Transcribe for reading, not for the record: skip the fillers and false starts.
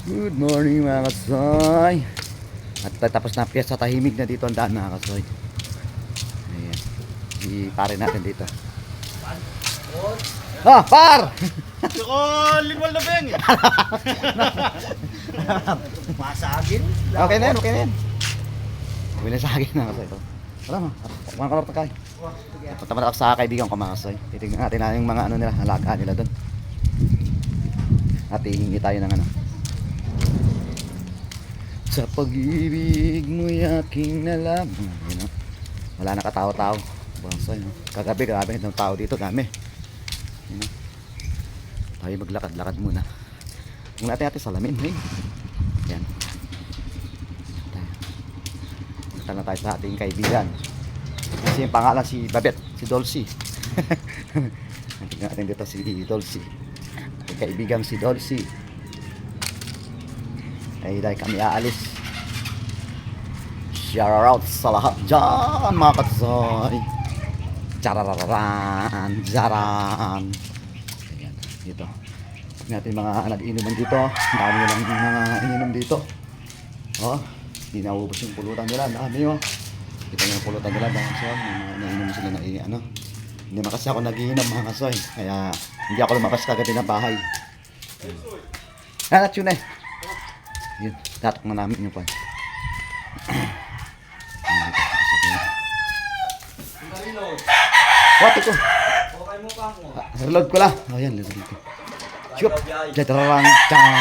Good morning mga kasoy. At tapos na piyesta, tahimik na dito ang daan mga kasoy. Ayan. I-pare natin dito. Ah, par! Ako, lingwal na beng! Masagin? Okay na yan, okay na yan. Uwi na sa akin mga kasoy. Wala mo, mga kalor takay. Punta mo na ako sa kaibigan ko mga kasoy. Titignan natin na yung mga ano nila, alaga nila doon. At hihingi tayo ng ano. Sa pag-ibig mo'y aking nalaman. You know? Wala na katao-tao. Bangsoy, no? Kagabi ng tao dito, dami. You know? Tayo maglakad-lakad muna. Kung natin salamin, eh. Yan. Punta na tayo sa ating kaibigan. Kasi yung pangalan si Babet, si Dolcy. Tingnan natin dito si Dolcy. Ating kaibigan si Dolcy. Ay dahil kami aalis. Shout out sa lahat dyan mga katsoy. Charararan, jaran. Ayan, dito. Natin mga nag-inuman dito. Dami nilang mga ininom dito. Oh, hindi naubos yung pulutan nila. Dami oh. Kita niyo yung pulutan nila mga katsoy. Mga nainom sila na ano. Hindi naman kasi ako nag-iinom mga katsoy. Kaya hindi ako lumabas kagabi ng bahay. Hanat yun eh. Yun, tatak na namin yung pan. What ito? Okay mo pa ako. Reload ko lang. Ayan, reload ko. Shoot! Jatarang! Tang!